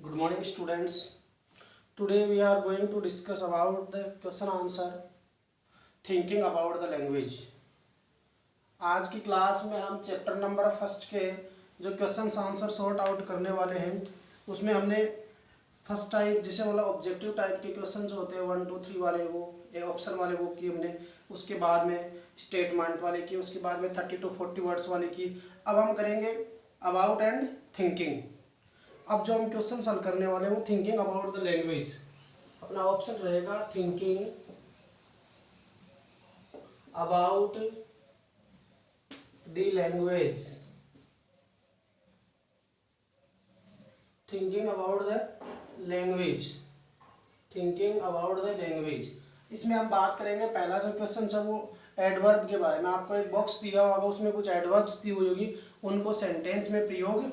Good morning students. Today we are going to discuss about the question answer thinking about the language. आज की class में हम chapter number first के जो question answer sort out करने वाले हैं उसमें हमने फर्स्ट टाइप जिसे मतलब ऑब्जेक्टिव टाइप के क्वेश्चन जो होते हैं 1 2 3 वाले वो ऑप्शन वाले वो किए हमने। उसके बाद में स्टेटमेंट वाले किए, उसके बाद में 30 to 40 वर्ड्स वाले की। अब हम करेंगे अबाउट एंड थिंकिंग। अब जो हम क्वेश्चन सॉल्व करने वाले हैं वो थिंकिंग अबाउट द लैंग्वेज। अपना ऑप्शन रहेगा thinking about the language. Thinking about the language. Thinking about the language. इसमें हम बात करेंगे, पहला जो क्वेश्चन है वो एडवर्ब के बारे में। आपको एक बॉक्स दिया होगा, उसमें कुछ एडवर्ब्स दी हुई होगी, उनको सेंटेंस में प्रयोग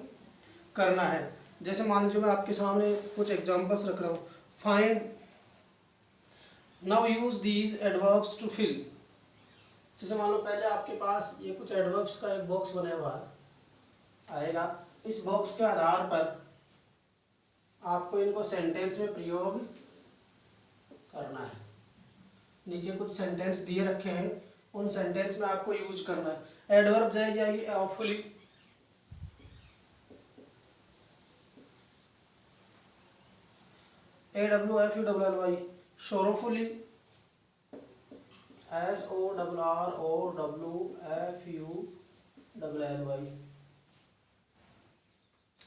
करना है। जैसे मान लीजिए मैं आपके सामने कुछ एग्जांपल्स रख रहा हूँ। Find now use these adverbs to fill. जैसे मान लो पहले आपके पास ये कुछ एडवर्ब्स का एक बॉक्स बना हुआ आएगा। इस बॉक्स के आधार पर आपको इनको सेंटेंस में प्रयोग करना है। नीचे कुछ सेंटेंस दिए रखे हैं, उन सेंटेंस में आपको यूज करना है। एडवर्ब जाएगी awfully, AWFULLY, शोरोफुली, SORROWFULLY,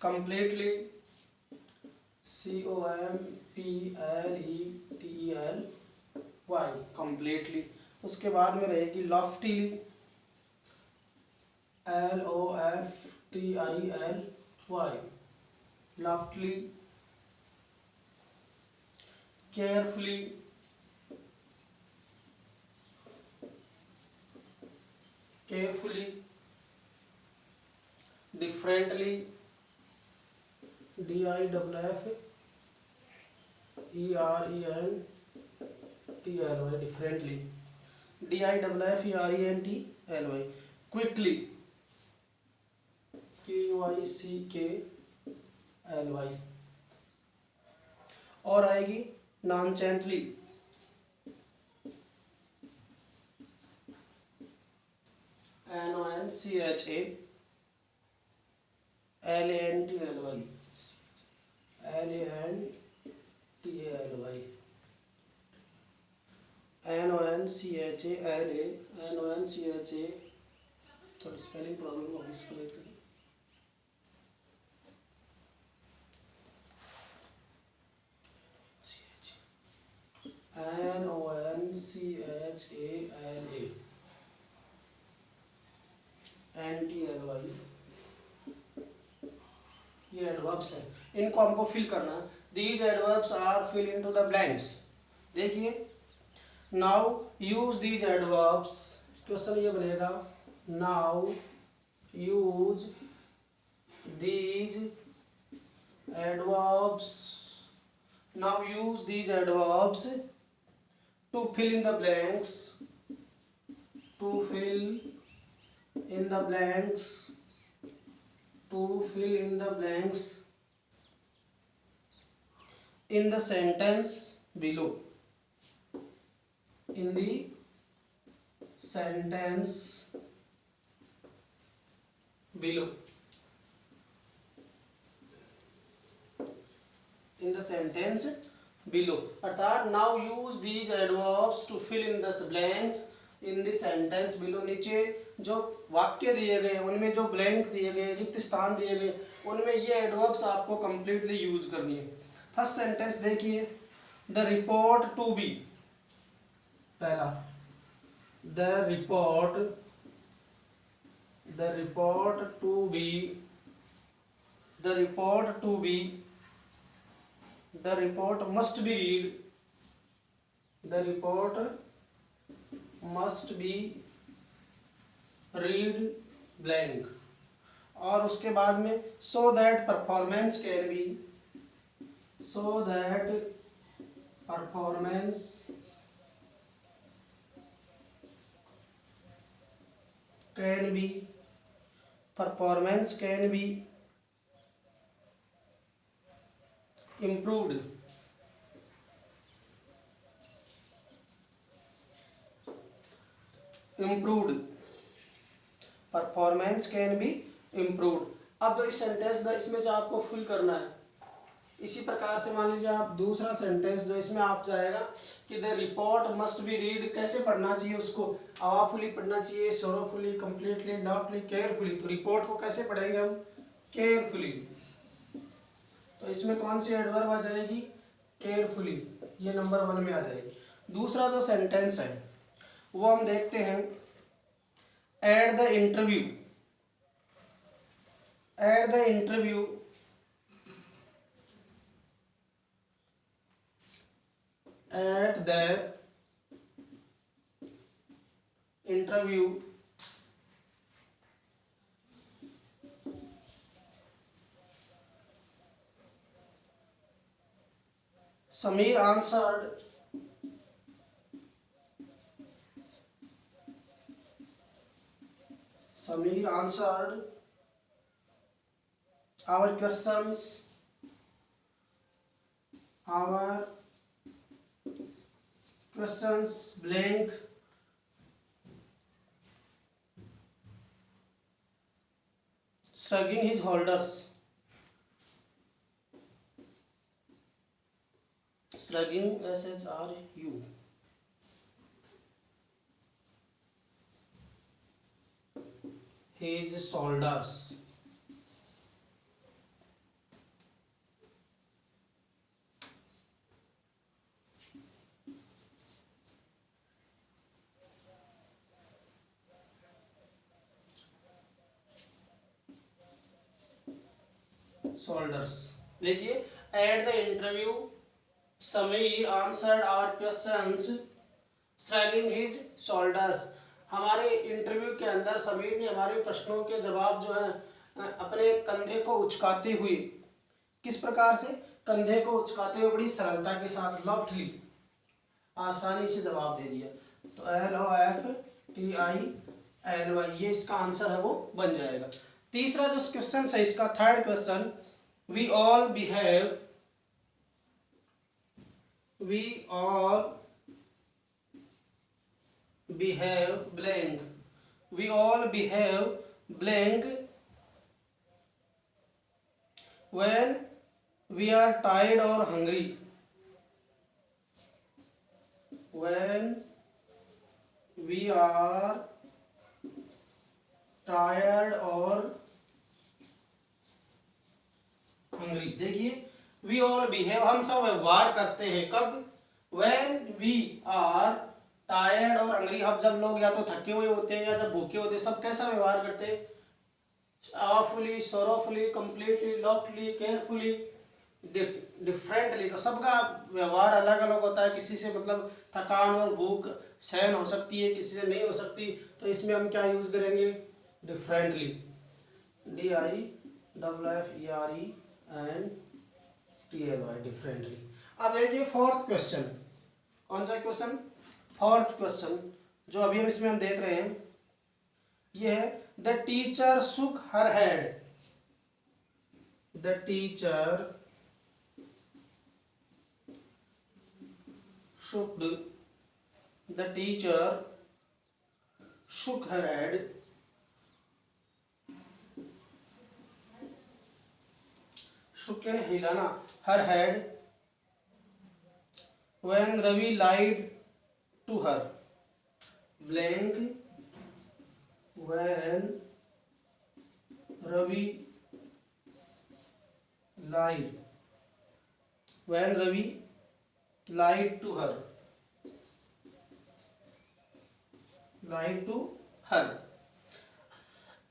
completely, COMPLETELY, completely. उसके बाद में रहेगी लॉफ्टीली, LOFTILY, लॉफ्टली। Carefully, carefully. Differently, DIFFERENTLY, differently, DIFFERENTLY। Quickly, QUICKLY। और आएगी नॉनचेंटली, NONCHALANTLY, NONCHA, थोड़ी स्पेलिंग प्रॉब्लम होगी, इसको लेकर NONCHALANTLY, ये एडवर्ब्स है, इनको हमको फिल करना है। These adverbs are fill into the blanks. देखिए, now use these adverbs. Question ये बनेगा, now use these adverbs, now use these adverbs to fill in the blanks, to fill in the blanks, to fill in the blanks in the sentence below, in the sentence below, in the sentence below। अर्थात now use these adverbs to fill in the blanks in the sentence below। नीचे जो वाक्य दिए गए उनमें जो blank दिए गए, रिक्त स्थान दिए गए, उनमें ये एडवर्ब्स आपको कंप्लीटली यूज करनी है। फर्स्ट सेंटेंस देखिए, द रिपोर्ट टू बी। पहला, the report to be, the report to be, the report must be read, the report must be read blank. और उसके बाद में so that performance can be, so that performance can be, performance can be improved, improved, performance can be improved. अब तो इस sentence इसमें से आपको फिल करना है। इसी प्रकार से मान लीजिए आप दूसरा सेंटेंस जो इसमें आप जाएगा कि the report must be read, कैसे पढ़ना चाहिए उसको, पावरफुली पढ़ना चाहिए, सोरोफुली, कंप्लीटली, लॉटली, केयरफुली। तो रिपोर्ट को कैसे पढ़ेंगे हम, केयरफुली। तो इसमें कौन सी एडवर्ब आ जाएगी, केयरफुली, ये नंबर 1 में आ जाएगी। दूसरा जो सेंटेंस है वो हम देखते हैं, eight the interview, eight the interview, at the interview Sameer answered our questions, blank, shrugging his shoulders, shrugging SHRU, his shoulders। Shoulders, देखिए at the interview Sameer answered our questions shrugging his shoulders. हमारे interview के अंदर समीर ने हमारे प्रश्नों के जवाब जो है अपने कंधे को उचकाते हुए, किस प्रकार से, कंधे को उचकाते हुए बड़ी सरलता के साथ, लॉफ्टली, आसानी से जवाब दे दिया। तो LOFTILY, ये इसका आंसर है वो बन जाएगा। तीसरा जो क्वेश्चन है इसका, third question, we all behave blank, we all behave blank when we are tired or hungry, when we are tired or hungry. देखिए वी ऑल बिहेव, हम सब व्यवहार करते हैं कब, व्हेन वी आर टायर्ड और हंग्री, हम जब लोग या तो थके हुए होते हैं या जब भूखे होते हैं, सब कैसा व्यवहार करते हैं, पावरफुली, सोरोफुली, कंप्लीटली, लॉफ्टली, केयरफुली, डिफरेंटली। तो सबका व्यवहार अलग अलग होता है, किसी से मतलब थकान और भूख सहन हो सकती है, किसी से नहीं हो सकती। तो इसमें हम क्या यूज करेंगे, differently, DIFFERE and TLY, differently. अब देखिए फोर्थ क्वेश्चन, कौन सा क्वेश्चन, फोर्थ क्वेश्चन जो अभी हम इसमें हम देख रहे हैं, ये है the teacher shook her head, the teacher shook her head shook यानी हिलाना, her head when Ravi lied to her, blank, when Ravi lied to her,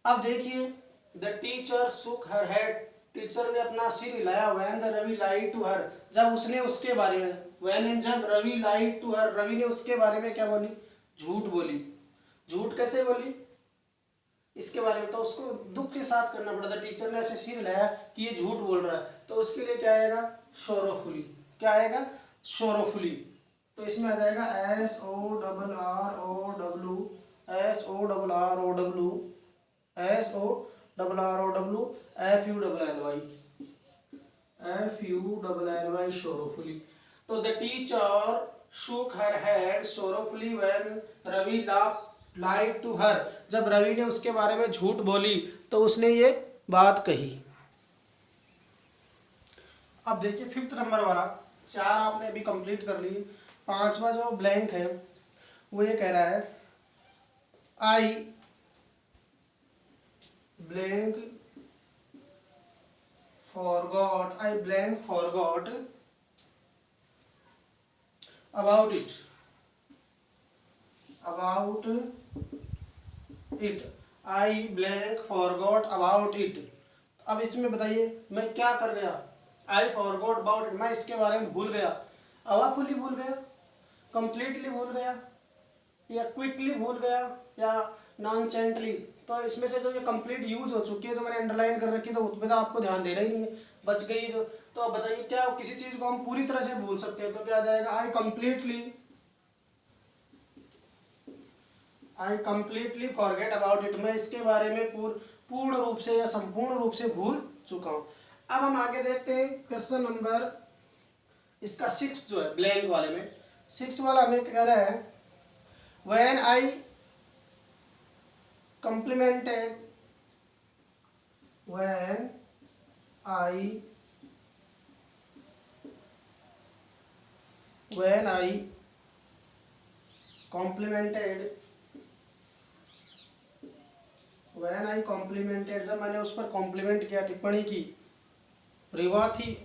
अब देखिए the teacher shook her head, teacher ने अपना सिर हिलाया, when the Ravi lied to her, जब उसने उसके बारे में, जब Ravi lied to her, Ravi ने उसके बारे में क्या बोली, झूठ बोली। झूठ कैसे बोली इसके बारे में, तो उसको दुख के साथ करना पड़ा था। टीचर ने ऐसे सिर हिलाया कि ये झूठ बोल रहा है, तो उसके लिए क्या आएगा, सोरोफुली, क्या आएगा, सोरोफुली। तो इसमें आ जाएगा SORROWFULLY, SHULLY sorrowfully. तो the teacher shook her head sorrowfully when Ravi lied to her. जब रवि ने उसके बारे में झूठ बोली तो उसने ये बात कही। अब देखिए 5th नंबर वाला, 4 आपने अभी कंप्लीट कर लिए। 5वां जो ब्लैंक है वो ये कह रहा है आई blank forgot about it I blank forgot about it। अब इसमें बताइए मैं क्या कर गया, I forgot about it, मैं इसके बारे में भूल गया। अवाफुली भूल गया, कंप्लीटली भूल गया, या क्विकली भूल गया, या नॉनचेंटली। तो इसमें से जो ये कंप्लीट यूज हो चुकी है, जो मैंने अंडरलाइन कर रखी है, तो उसमें तो आपको ध्यान देना ही नहीं है, बच गई जो। तो अब बताइए क्या किसी चीज को हम पूरी तरह से भूल सकते हैं, तो क्या आ जाएगा I completely forget about it, मैं इसके बारे में पूर्ण रूप से या संपूर्ण रूप से भूल चुका हूं। अब हम आगे देखते हैं क्वेश्चन नंबर इसका 6 जो है ब्लैंक वाले में। 6 वाला हमें कह रहा है when I complimented when I complimented जब मैंने उस पर कॉम्प्लीमेंट किया, टिप्पणी की, रिवा थी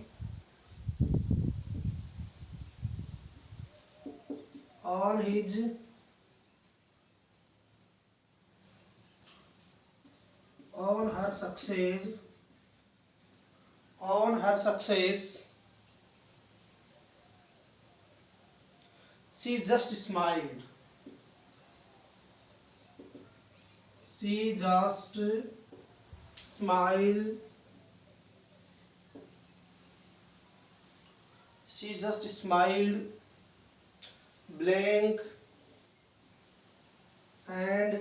on her success she just smiled blank and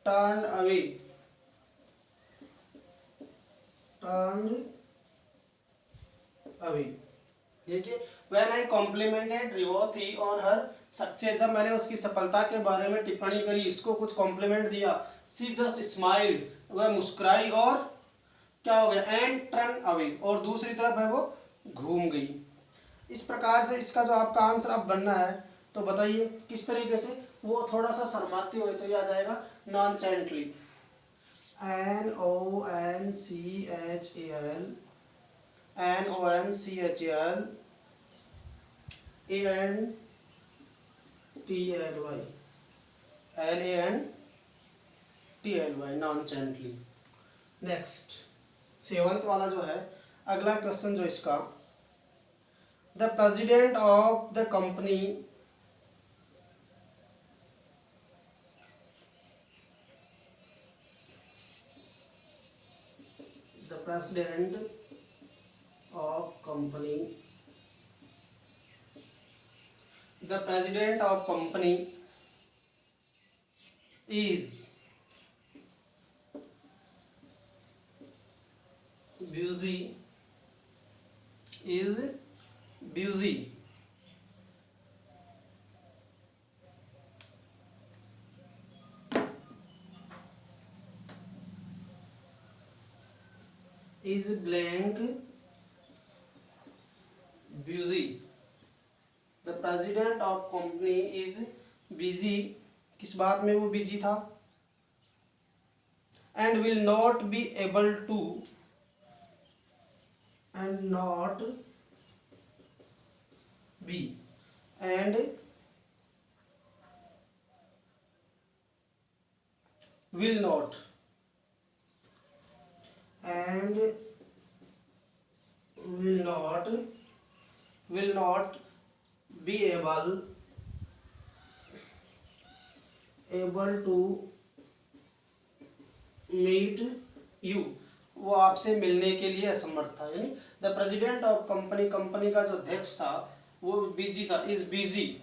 turned away देखिए when I complimented Revathi on her success, जब मैंने उसकी सफलता के बारे में टिप्पणी करी, इसको कुछ कॉम्प्लीमेंट दिया, सी जस्ट स्माइल्ड, वह मुस्कुराई और क्या हो गया, एंड टर्न अवे, और दूसरी तरफ है वो घूम गई। इस प्रकार से इसका जो आपका आंसर अब बनना है, तो बताइए किस तरीके से। वो थोड़ा सा शर्माती हुई, तो ये आ जाएगा नॉनचेंटली, NONCHANTLY नॉनचेंटली। नेक्स्ट 7th वाला जो है, अगला क्वेश्चन जो इसका, the president of the company is busy is blank busy, the president of company is busy, किस बात में वो बिजी था, and will not be able to and will not be able to meet you, वो आपसे मिलने के लिए असमर्थ था। यानी the president of company, company का जो अध्यक्ष था वो बिजी था, is busy,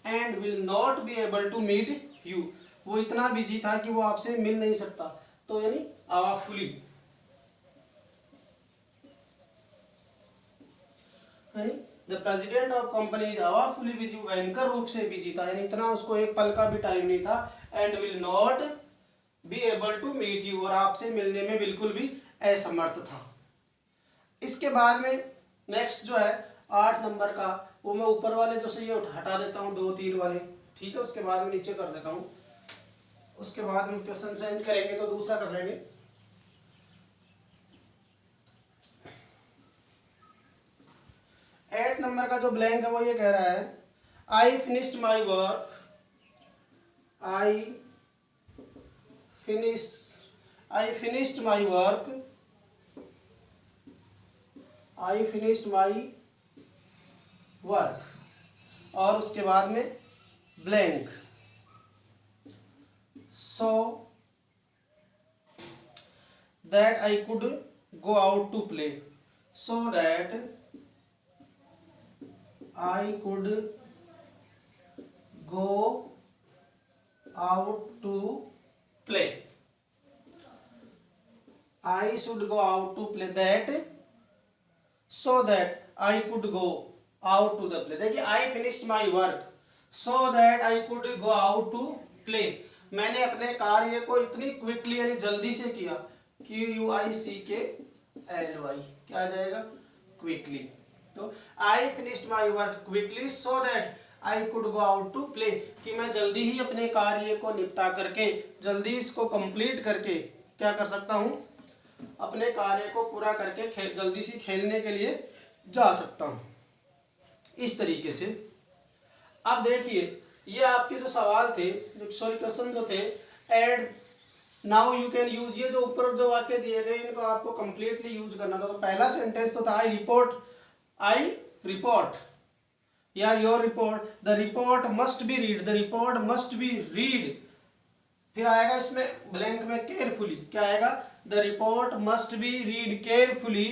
and will not be able to meet you, वो इतना बिजी था कि वो आपसे मिल नहीं सकता। तो यानी आवाफुली है the president of company is awfully busy, भयंकर रूप से बिजी था, यानी इतना उसको एक पल का भी टाइम नहीं था। And will not be able to meet you, और आपसे मिलने में बिल्कुल भी असमर्थ था। इसके बाद में नेक्स्ट जो है 8 नंबर का, वो मैं ऊपर वाले जो से ये हटा देता हूँ 2 3 वाले, ठीक है, उसके बाद में नीचे कर देता हूँ, उसके बाद हम क्वेश्चन चेंज करेंगे तो दूसरा कर लेंगे। 8 नंबर का जो ब्लैंक है वो ये कह रहा है I finished my work, I finished my work, I finished my work, और उसके बाद में blank, so that I could go out to play, so that I could go out to play. I should go out to play that, so that I could go out to the play. देखिए I finished my work so that I could go out to play. मैंने अपने कार्य को इतनी quickly यानी जल्दी से किया, QUICKLY, क्या आ जाएगा, क्विकली। तो I finished my work quickly so that I could go out to play, कि मैं जल्दी ही अपने कार्य को निपटा करके, जल्दी इसको कंप्लीट करके क्या कर सकता हूँ, अपने कार्य को पूरा करके जल्दी से खेलने के लिए जा सकता हूँ, इस तरीके से। अब देखिए ये आपके जो सवाल थे, जो सॉरी क्वेश्चन जो थे, add now you can use, ये जो ऊपर जो वाक्य दिए गए इनको आपको कंप्लीटली यूज करना था। तो पहला सेंटेंस तो था I report, यार your report, the report must be read, the report must be read, फिर आएगा इसमें ब्लैंक में carefully, क्या आएगा, the report must be read carefully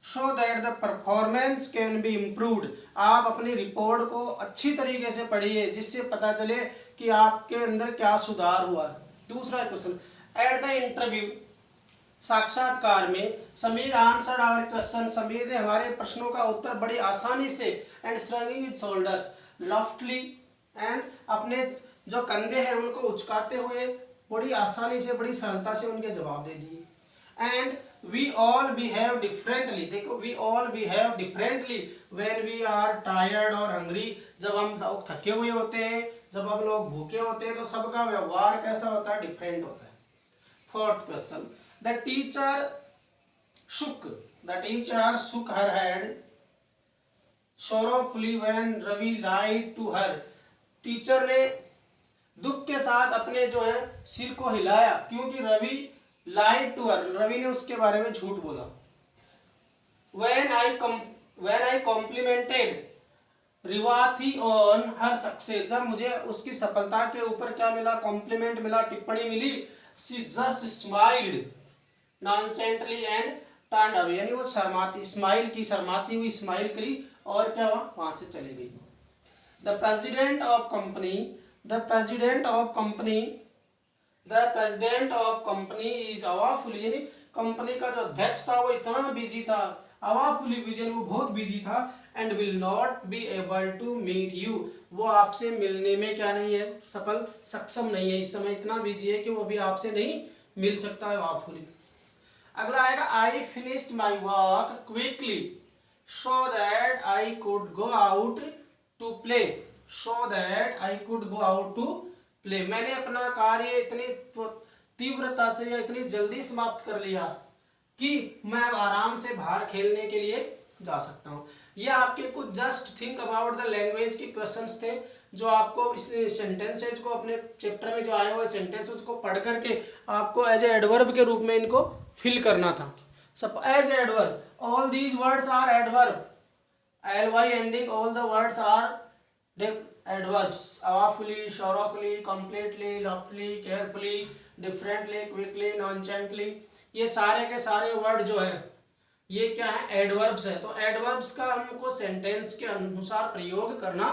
so that the performance can be improved, आप अपनी रिपोर्ट को अच्छी तरीके से पढ़िए जिससे पता चले कि आपके अंदर क्या सुधार हुआ। दूसरा क्वेश्चन, एट द इंटरव्यू, साक्षात्कार में, Sameer answered our question, Sameer ने हमारे प्रश्नों का उत्तर बड़ी आसानी से, and shrugging his shoulders loftily, and अपने जो कंधे हैं उनको उचकाते हुए बड़ी आसानी से, बड़ी सरलता से उनके जवाब दे दिए। And we all behave differently, देखो we all behave differently when we are tired और हंग्री, जब हम थके हुए होते हैं, जब हम लोग भूखे होते हैं तो सबका व्यवहार कैसा होता है, डिफरेंट होता है। Fourth question, The teacher shook her head sorrowfully when Ravi lied to her. Teacher ने दुख के साथ अपने जो है सिर को हिलाया क्योंकि Ravi lied to her, Ravi ने उसके बारे में झूठ बोला। When I complimented रिवाथी on her success, जब मुझे उसकी सफलता के ऊपर क्या मिला, कॉम्प्लीमेंट मिला, टिप्पणी मिली, she just smiled nonchalantly and turned away, यानी वो शर्माती हुई स्माइल करी और क्या हुआ, वहां से चली गई। The president of company is awfully, यानी कंपनी का जो अध्यक्ष था वो इतना बिजी था, अवाफुली बिजी, वो बहुत बिजी था, and will not be able to meet you, वो आपसे मिलने में क्या नहीं है, सक्षम नहीं है, इस समय इतना बिजी है कि वो भी आपसे नहीं मिल सकता है, अवाफुली। अगला आएगा I finished my work quickly so that I could go out to play, मैंने अपना कार्य इतनी तीव्रता से या इतनी जल्दी समाप्त कर लिया कि मैं आराम से बाहर खेलने के लिए जा सकता हूँ। ये आपके कुछ just think about the language के क्वेश्चंस थे जो आपको इस सेंटेंसेज को अपने चैप्टर में जो आए हुए सेंटेंसेज को पढ़ करके आपको एज ए एडवर्ब के रूप में इनको फिल करना था। सब as adverb, all these words are adverb, ly ending, all the words are adverbs, awfully, sorrowfully, completely, loftily, carefully, differently, quickly, nonchalantly, ये सारे के सारे वर्ड जो है ये क्या है, एडवर्ब्स है। तो एडवर्ब्स का हमको सेंटेंस के अनुसार प्रयोग करना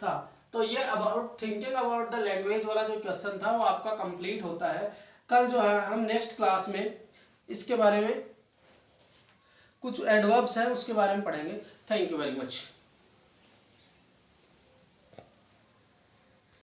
था। तो ये about thinking about the language वाला जो क्वेश्चन था वो आपका कंप्लीट होता है। कल जो है हम नेक्स्ट क्लास में इसके बारे में कुछ एडवर्ब्स हैं उसके बारे में पढ़ेंगे। Thank you very much.